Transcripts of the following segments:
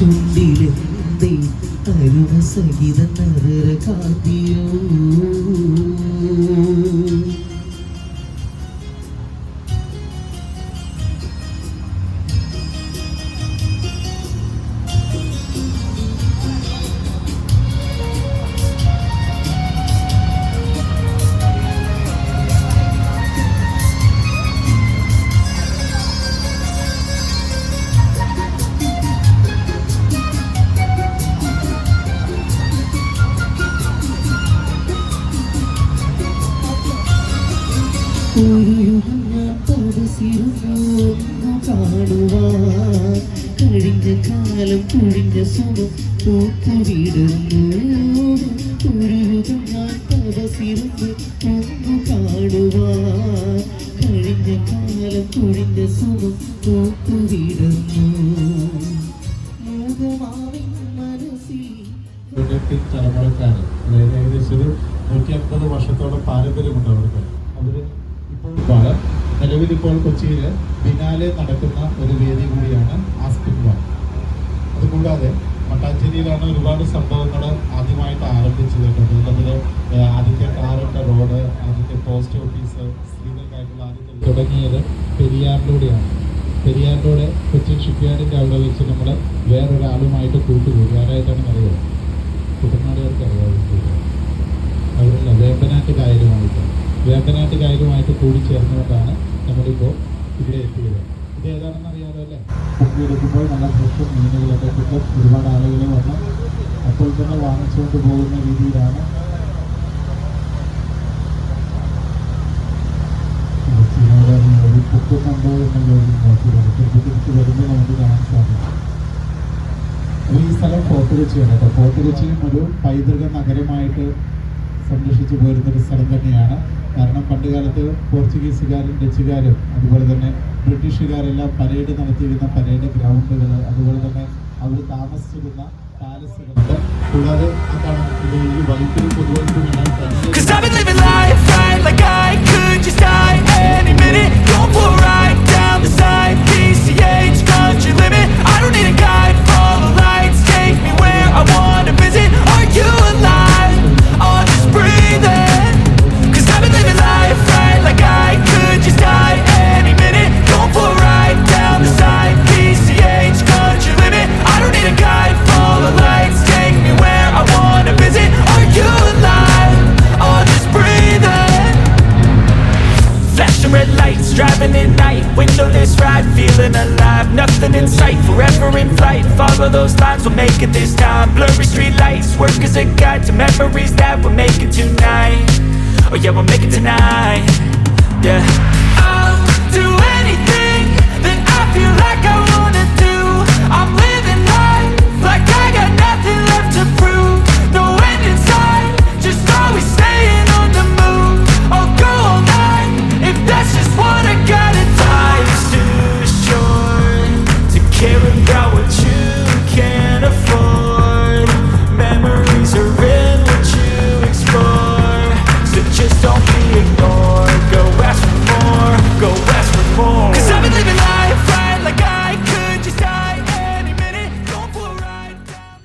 ചുണ്ടിലെന്തേ അരുണ സഹിത നരര കാത്തിയോ ഒരു യുഗം ഞാൻ തപസിരുന്നു കാണുവാൻ കഴിഞ്ഞ കാലം കുഴിഞ്ഞ സുഖം പൂത്തുവിടുന്നു ഒരു യുഗം ഞാൻ തപസിരുന്നു ഒന്നു കാണുവാൻ കഴിഞ്ഞ കാലം കുഴിഞ്ഞ സുഖം പൂത്തുവിടുന്നു മൂകമാവിൻ മനസ്സിൽ തലമുറക്കാര് അതായത് ഏകദേശം ഒരു 150 വർഷത്തോളം പാരമ്പര്യമുണ്ട് അവർക്ക്. അവര് ഇപ്പോൾ നിലവിൽ ഇപ്പോൾ കൊച്ചിയിൽ ബിനാലെ നടക്കുന്ന ഒരു വേദി കൂടിയാണ് ആസ്പിക് വൺ. അതുകൂടാതെ മട്ടാഞ്ചേരിയിലാണ് ഒരുപാട് സംഭവങ്ങൾ ആദ്യമായിട്ട് ആരംഭിച്ചത്. അതിൽ ആദ്യത്തെ ടാറിൻ്റെ റോഡ്, ആദ്യത്തെ പോസ്റ്റ് ഓഫീസ്, സ്ത്രീകൾക്കായിട്ടുള്ള ആദ്യത്തെ തുടങ്ങിയത് പെരിയാറിലൂടെയാണ്. പെരിയാറിലൂടെ കൊച്ചിൻ ഷിപ്പ്യാർഡിൻ്റെ അവിടെ വെച്ച് നമ്മൾ വേറൊരാളുമായിട്ട് കൂട്ടുകൂടി. ആരായിട്ടാണ് അറിയുക? കുട്ടനാടുകാർക്ക് അറിയാവുന്നത് അവരല്ല, വേമ്പനാട്ട് കായലുമായിട്ട് കൂടിച്ചേർന്നുകൊണ്ടാണ് നമ്മളിപ്പോൾ ഇവിടെ എത്തിയത്. ഇത് ഏതാണെന്ന് അറിയാമോ അല്ലേ? പൊക്കിയെടുക്കുമ്പോൾ നല്ല ഫ്രഷ് മീനുകളൊക്കെ കിട്ടും. ഒരുപാട് ആളുകൾ വന്ന് അപ്പോൾ തന്നെ വാങ്ങിച്ചുകൊണ്ട് പോകുന്ന രീതിയിലാണ് പൊക്കുന്നുണ്ടോ എന്നുള്ളൊരു നോക്കിയാണ് തിരിച്ച് വരുമ്പോൾ നമുക്ക് കാണാൻ സാധിക്കും. അപ്പോൾ ഈ സ്ഥലം ഫോർട്ട് കൊച്ചിയാണ് കേട്ടോ. ഫോർട്ട് കൊച്ചിയും ഒരു പൈതൃക നഗരമായിട്ട് സംരക്ഷിച്ചു പോരുന്നൊരു സ്ഥലം തന്നെയാണ്. കാരണം പണ്ടുകാലത്ത് പോർച്ചുഗീസുകാരും ഡച്ചുകാരും അതുപോലെ തന്നെ ബ്രിട്ടീഷുകാരെല്ലാം പരേഡ് നടത്തിയിരുന്ന പരേഡ് ഗ്രൗണ്ടുകൾ, അതുപോലെ തന്നെ അവർ താമസിച്ചിരുന്ന പാലസുകളുണ്ട്. കൂടാതെ അതാണ് ഈ വൈദ്യുതി പൊതുവായിട്ട് driving at night, windowless ride, feeling alive, nothing in sight, forever in flight, follow those lines, we'll make it this time, blurry street lights, work as a guide to memories that we're making tonight, oh yeah, we'll make it tonight, yeah. I'll do anything that I feel like I wanna do, I'm living life like I got nothing left to prove, no end in sight, just always staying on the move, I'll go all night, if that's just what I gotta do. Life's too short to care about what you can't afford. Memories are in what you explore, so just don't be ignored. Go ask for more, go ask for more. 'Cause I've been living life right like I could just die any minute. Going for a ride down.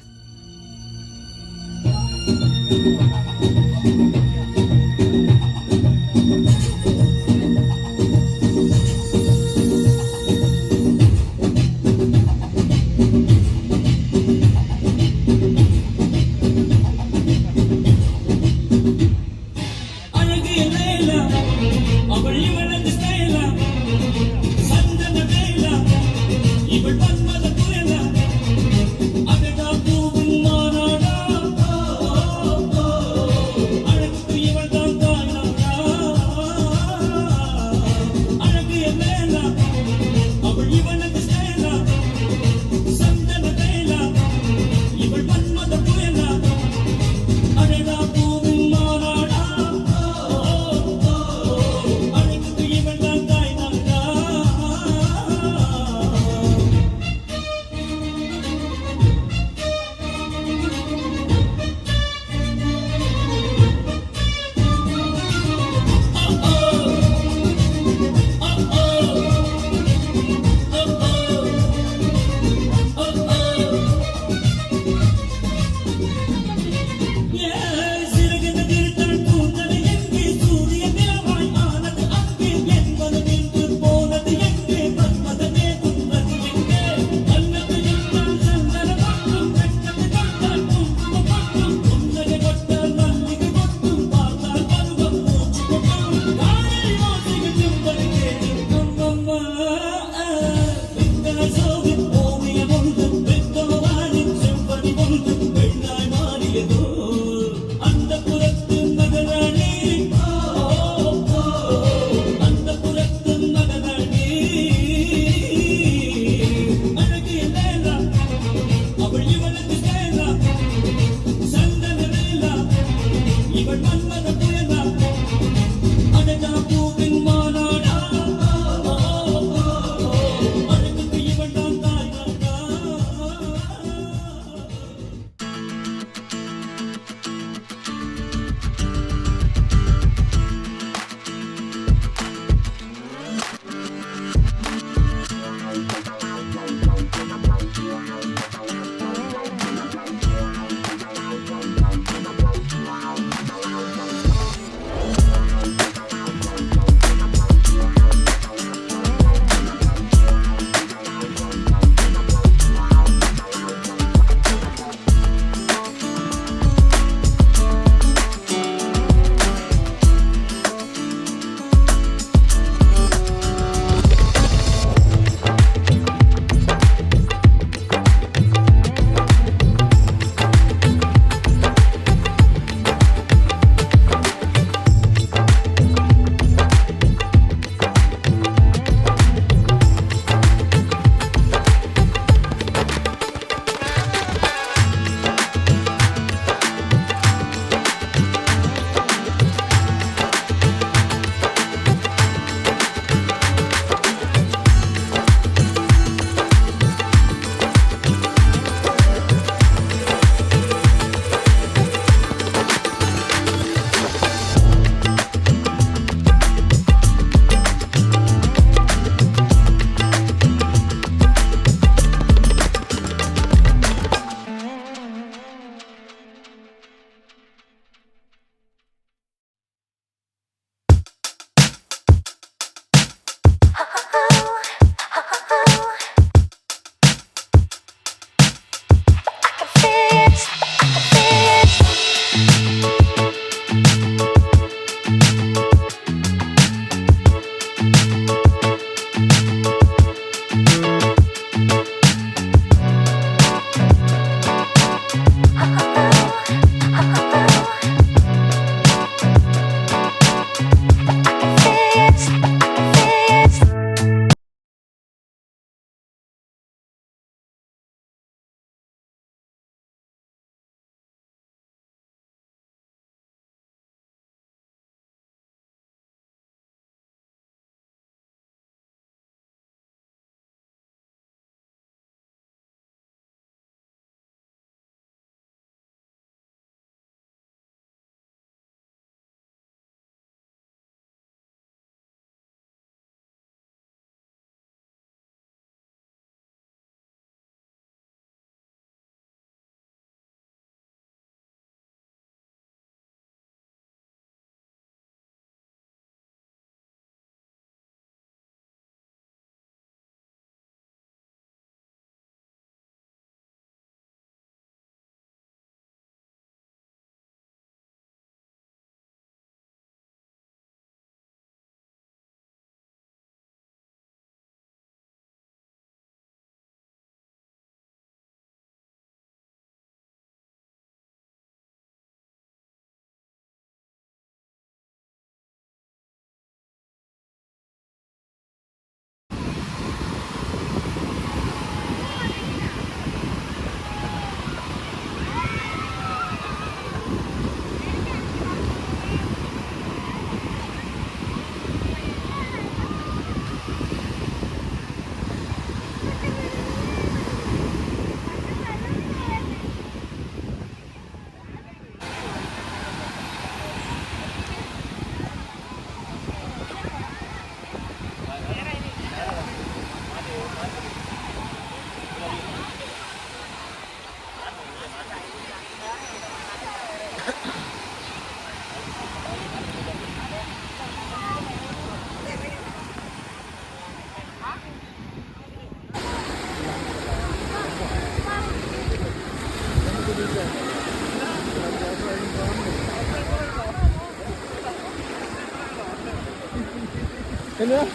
Ano?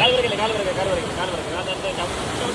കാല് വരയ്ക്കില്ല, കാല് വരയ്ക്കുക, കാല് വരയ്ക്കുക, കാല് വരയ്ക്കുക.